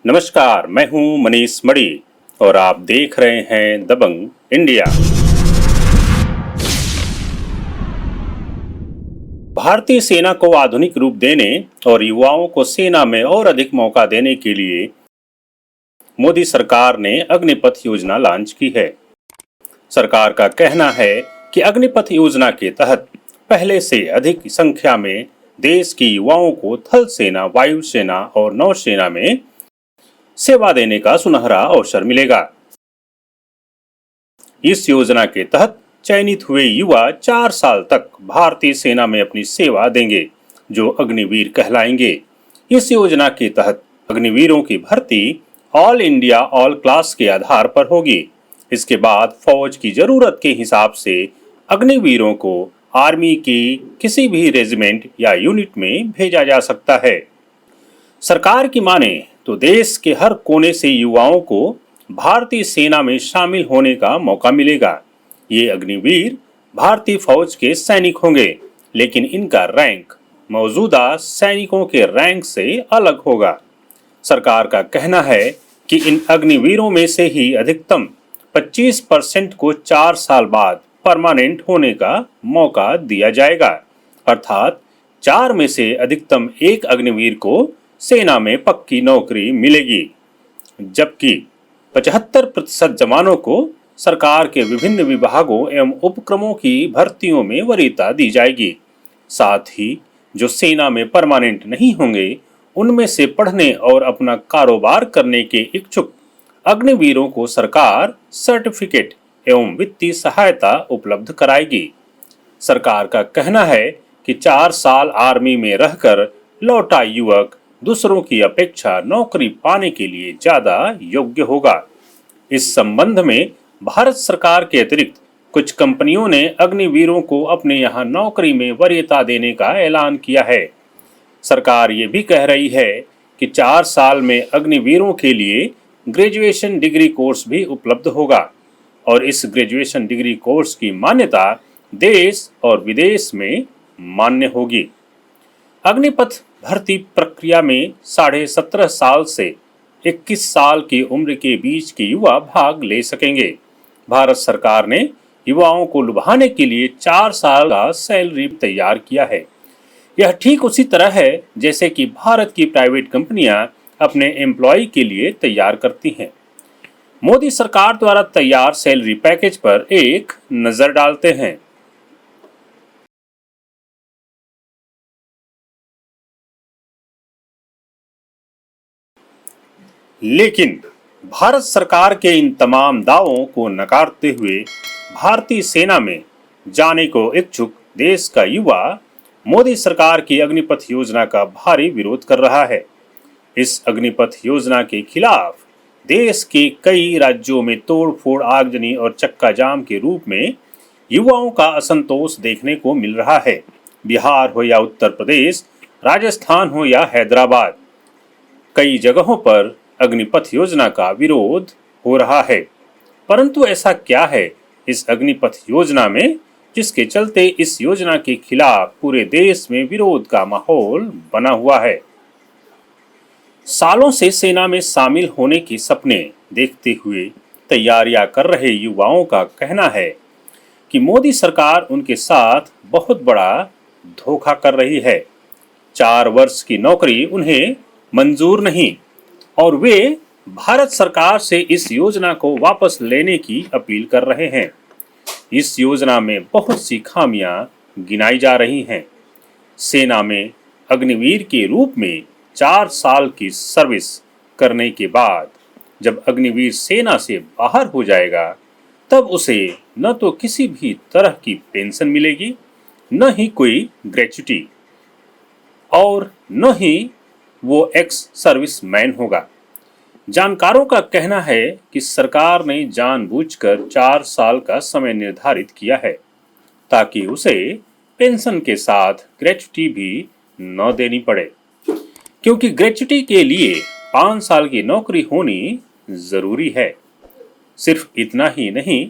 नमस्कार, मैं हूं मनीष मणि और आप देख रहे हैं दबंग इंडिया। भारतीय सेना को आधुनिक रूप देने और युवाओं को सेना में और अधिक मौका देने के लिए मोदी सरकार ने अग्निपथ योजना लॉन्च की है। सरकार का कहना है कि अग्निपथ योजना के तहत पहले से अधिक संख्या में देश के युवाओं को थल सेना, वायुसेना और नौसेना में सेवा देने का सुनहरा अवसर मिलेगा। इस योजना के तहत चयनित हुए युवा 4 साल तक भारतीय सेना में अपनी सेवा देंगे, जो अग्निवीर कहलाएंगे। इस योजना के तहत अग्निवीरों की भर्ती ऑल इंडिया ऑल क्लास के आधार पर होगी। इसके बाद फौज की जरूरत के हिसाब से अग्निवीरों को आर्मी की किसी भी रेजिमेंट या यूनिट में भेजा जा सकता है। सरकार की माने तो देश के हर कोने से युवाओं को भारतीय सेना में शामिल होने का मौका मिलेगा। ये अग्निवीर भारतीय फौज के सैनिक होंगे, लेकिन इनका रैंक मौजूदा सैनिकों के रैंक से अलग होगा। सरकार का कहना है कि इन अग्निवीरों में से ही अधिकतम 25% को 4 साल बाद परमानेंट होने का मौका दिया जाएगा, अर्थात 4 में से अधिकतम एक अग्निवीर को सेना में पक्की नौकरी मिलेगी, जबकि 75% जवानों को सरकार के विभिन्न विभागों एवं उपक्रमों की भर्तियों में वरीयता दी जाएगी। साथ ही जो सेना में परमानेंट नहीं होंगे, उनमें से पढ़ने और अपना कारोबार करने के इच्छुक अग्निवीरों को सरकार सर्टिफिकेट एवं वित्तीय सहायता उपलब्ध कराएगी। सरकार का कहना है कि 4 साल आर्मी में रहकर लौटा युवक दूसरों की अपेक्षा नौकरी पाने के लिए ज्यादा योग्य होगा। इस संबंध में भारत सरकार के अतिरिक्त कुछ कंपनियों ने अग्निवीरों को अपने यहाँ नौकरी में वरीयता देने का ऐलान किया है। सरकार ये भी कह रही है कि 4 साल में अग्निवीरों के लिए ग्रेजुएशन डिग्री कोर्स भी उपलब्ध होगा और इस ग्रेजुएशन डिग्री कोर्स की मान्यता देश और विदेश में मान्य होगी। अग्निपथ भर्ती प्रक्रिया में 17.5 साल से 21 साल की उम्र के बीच के युवा भाग ले सकेंगे। भारत सरकार ने युवाओं को लुभाने के लिए 4 साल का सैलरी तैयार किया है। यह ठीक उसी तरह है जैसे कि भारत की प्राइवेट कंपनियां अपने एम्प्लॉय के लिए तैयार करती हैं। मोदी सरकार द्वारा तैयार सैलरी पैकेज पर एक नजर डालते हैं। लेकिन भारत सरकार के इन तमाम दावों को नकारते हुए भारतीय सेना में जाने को इच्छुक देश का युवा मोदी सरकार की अग्निपथ योजना का भारी विरोध कर रहा है। इस अग्निपथ योजना के खिलाफ देश के कई राज्यों में तोड़फोड़, आगजनी और चक्का जाम के रूप में युवाओं का असंतोष देखने को मिल रहा है। बिहार हो या उत्तर प्रदेश, राजस्थान हो या हैदराबाद, कई जगहों पर अग्निपथ योजना का विरोध हो रहा है। परंतु ऐसा क्या है इस अग्निपथ योजना में जिसके चलते इस योजना के खिलाफ पूरे देश में विरोध का माहौल बना हुआ है? सालों से सेना में शामिल होने के सपने देखते हुए तैयारियां कर रहे युवाओं का कहना है कि मोदी सरकार उनके साथ बहुत बड़ा धोखा कर रही है। 4 वर्ष की नौकरी उन्हें मंजूर नहीं और वे भारत सरकार से इस योजना को वापस लेने की अपील कर रहे हैं। इस योजना में बहुत सी खामियां गिनाई जा रही हैं। सेना में अग्निवीर के रूप में 4 साल की सर्विस करने के बाद जब अग्निवीर सेना से बाहर हो जाएगा, तब उसे न तो किसी भी तरह की पेंशन मिलेगी, न ही कोई ग्रेच्युटी, और न ही वो एक्स सर्विस मैन होगा। जानकारोों का कहना है कि सरकार ने जानबूझकर 4 साल का समय निर्धारित किया है ताकि उसे पेंशन के साथ ग्रेच्युटी भी न देनी पड़े, क्योंकि ग्रेच्युटी के लिए 5 साल की नौकरी होनी जरूरी है। सिर्फ इतना ही नहीं,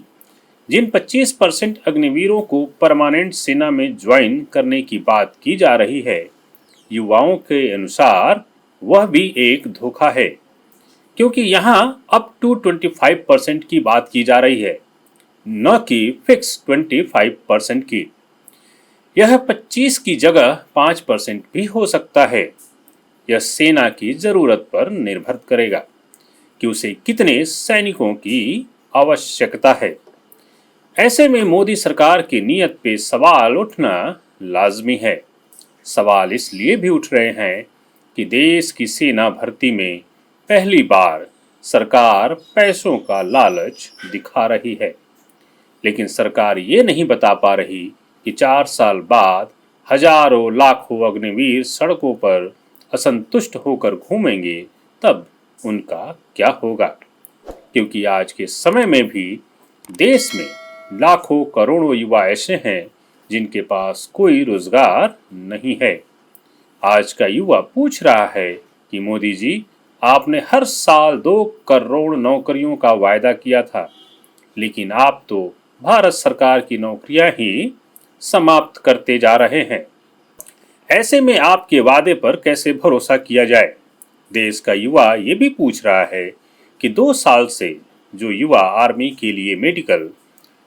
जिन 25% अग्निवीरों को परमानेंट सेना में ज्वाइन करने की बात की जा रही है, युवाओं के अनुसार वह भी एक धोखा है। क्योंकि यहाँ अप टू 25% की बात की जा रही है, न कि फिक्स 25% की। यह 25 की जगह 5% भी हो सकता है। यह सेना की जरूरत पर निर्भर करेगा कि उसे कितने सैनिकों की आवश्यकता है। ऐसे में मोदी सरकार की नीयत पे सवाल उठना लाजमी है। सवाल इसलिए भी उठ रहे हैं कि देश की सेना भर्ती में पहली बार सरकार पैसों का लालच दिखा रही है, लेकिन सरकार ये नहीं बता पा रही कि 4 साल बाद हजारों लाखों अग्निवीर सड़कों पर असंतुष्ट होकर घूमेंगे, तब उनका क्या होगा। क्योंकि आज के समय में भी देश में लाखों करोड़ों युवा ऐसे हैं जिनके पास कोई रोजगार नहीं है। आज का युवा पूछ रहा है कि मोदी जी, आपने हर साल 2 करोड़ नौकरियों का वायदा किया था, लेकिन आप तो भारत सरकार की नौकरियां ही समाप्त करते जा रहे हैं। ऐसे में आपके वादे पर कैसे भरोसा किया जाए। देश का युवा ये भी पूछ रहा है कि 2 साल से जो युवा आर्मी के लिए मेडिकल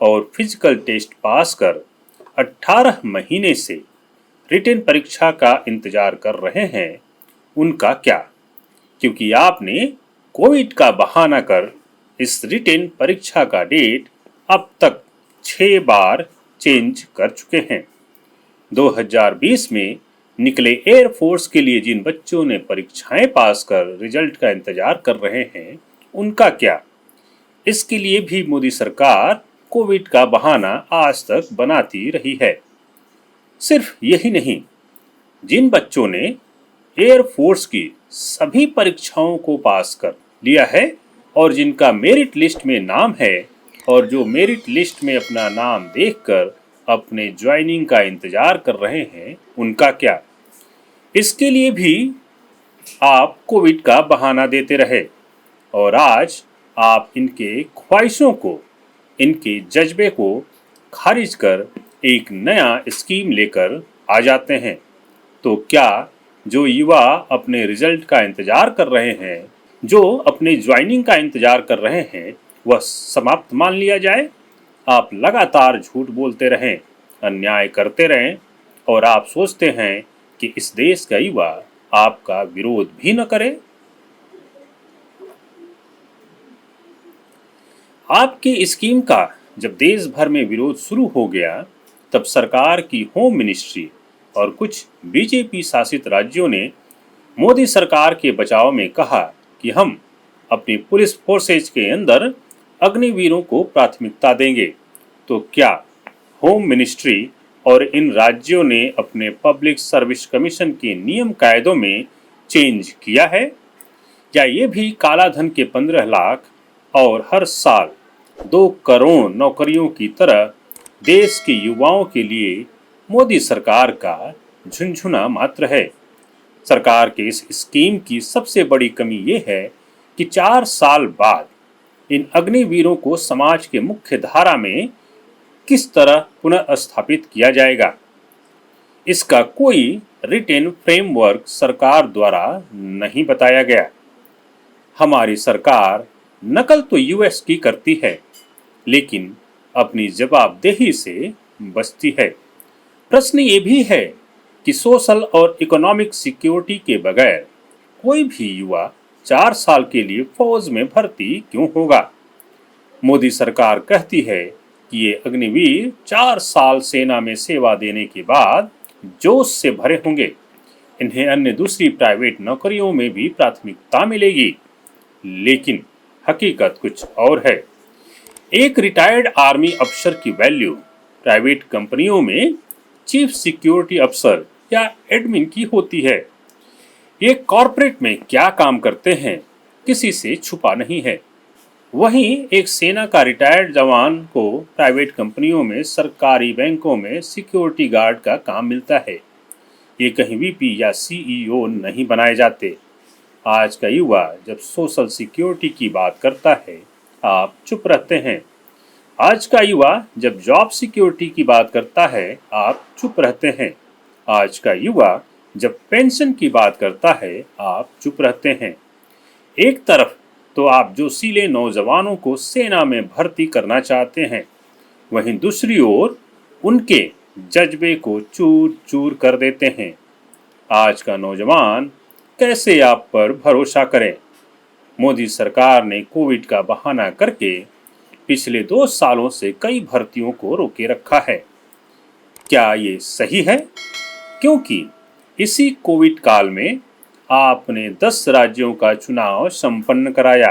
और फिजिकल टेस्ट पास कर 18 महीने से रिटन परीक्षा का इंतजार कर रहे हैं, उनका क्या। क्योंकि आपने कोविड का बहाना कर इस रिटन परीक्षा का डेट अब तक 6 बार चेंज कर चुके हैं। 2020 में निकले एयरफोर्स के लिए जिन बच्चों ने परीक्षाएं पास कर रिजल्ट का इंतजार कर रहे हैं, उनका क्या। इसके लिए भी मोदी सरकार कोविड का बहाना आज तक बनाती रही है। सिर्फ यही नहीं, जिन बच्चों ने एयरफोर्स की सभी परीक्षाओं को पास कर लिया है और जिनका मेरिट लिस्ट में नाम है और जो मेरिट लिस्ट में अपना नाम देखकर अपने ज्वाइनिंग का इंतजार कर रहे हैं, उनका क्या। इसके लिए भी आप कोविड का बहाना देते रहे और आज आप इनके ख्वाहिशों को, इनके जज्बे को खारिज कर एक नया स्कीम लेकर आ जाते हैं। तो क्या जो युवा अपने रिजल्ट का इंतजार कर रहे हैं, जो अपने ज्वाइनिंग का इंतजार कर रहे हैं, वह समाप्त मान लिया जाए। आप लगातार झूठ बोलते रहें, अन्याय करते रहें और आप सोचते हैं कि इस देश का युवा आपका विरोध भी न करे। आपकी स्कीम का जब देश भर में विरोध शुरू हो गया, तब सरकार की होम मिनिस्ट्री और कुछ बीजेपी शासित राज्यों ने मोदी सरकार के बचाव में कहा कि हम अपनी पुलिस फोर्सेज के अंदर अग्निवीरों को प्राथमिकता देंगे। तो क्या होम मिनिस्ट्री और इन राज्यों ने अपने पब्लिक सर्विस कमीशन के नियम कायदों में चेंज किया है, या ये भी काला धन के 15 लाख और हर साल 2 करोड़ नौकरियों की तरह देश के युवाओं के लिए मोदी सरकार का झुनझुना मात्र है। सरकार के इस स्कीम की सबसे बड़ी कमी ये है कि 4 साल बाद इन अग्निवीरों को समाज के मुख्य धारा में किस तरह पुनः स्थापित किया जाएगा। इसका कोई रिटेन फ्रेमवर्क सरकार द्वारा नहीं बताया गया। हमारी सरकार नकल तो यूएस की करती है, लेकिन अपनी जवाबदेही से बचती है। प्रश्न ये भी है कि सोशल और इकोनॉमिक सिक्योरिटी के बगैर कोई भी युवा 4 साल के लिए फौज में भर्ती क्यों होगा। मोदी सरकार कहती है कि ये अग्निवीर 4 साल सेना में सेवा देने के बाद जोश से भरे होंगे, इन्हें अन्य दूसरी प्राइवेट नौकरियों में भी प्राथमिकता मिलेगी। लेकिन हकीकत कुछ और है। एक रिटायर्ड आर्मी अफसर की वैल्यू प्राइवेट कंपनियों में चीफ सिक्योरिटी अफसर या एडमिन की होती है। ये कॉरपोरेट में क्या काम करते हैं, किसी से छुपा नहीं है। वहीं एक सेना का रिटायर्ड जवान को प्राइवेट कंपनियों में, सरकारी बैंकों में सिक्योरिटी गार्ड का काम मिलता है। ये कहीं वीपी या सीईओ नहीं बनाए जाते। आज का युवा जब सोशल सिक्योरिटी की बात करता है, आप चुप रहते हैं। आज का युवा जब जॉब सिक्योरिटी की बात करता है, आप चुप रहते हैं। आज का युवा जब पेंशन की बात करता है, आप चुप रहते हैं। एक तरफ तो आप जोशीले नौजवानों को सेना में भर्ती करना चाहते हैं, वहीं दूसरी ओर उनके जज्बे को चूर चूर कर देते हैं। आज का नौजवान कैसे आप पर भरोसा करे? मोदी सरकार ने कोविड का बहाना करके पिछले 2 सालों से कई भर्तियों को रोके रखा है। क्या ये सही है? क्योंकि इसी कोविड काल में आपने 10 राज्यों का चुनाव संपन्न कराया।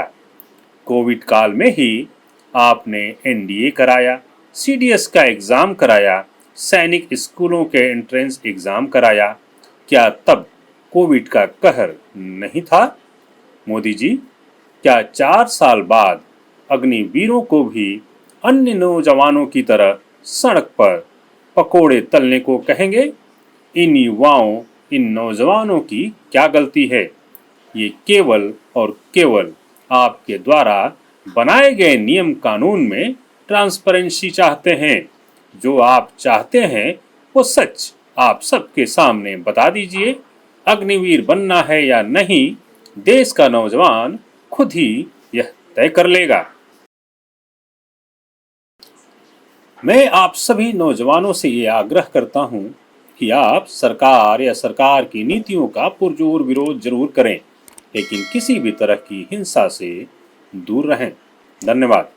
कोविड काल में ही आपने एनडीए कराया, सीडीएस का एग्जाम कराया, सैनिक स्कूलों के एंट्रेंस एग्जाम कराया। क्या तब कोविड का कहर नहीं था? मोदी जी, क्या 4 साल बाद अग्निवीरों को भी अन्य नौजवानों की तरह सड़क पर पकोड़े तलने को कहेंगे? इन युवाओं, इन नौजवानों की क्या गलती है? ये केवल और केवल आपके द्वारा बनाए गए नियम कानून में ट्रांसपेरेंसी चाहते हैं। जो आप चाहते हैं वो सच आप सबके सामने बता दीजिए। अग्निवीर बनना है या नहीं, देश का नौजवान खुद ही यह तय कर लेगा। मैं आप सभी नौजवानों से ये आग्रह करता हूँ कि आप सरकार या सरकार की नीतियों का पुरजोर विरोध जरूर करें, लेकिन किसी भी तरह की हिंसा से दूर रहें। धन्यवाद।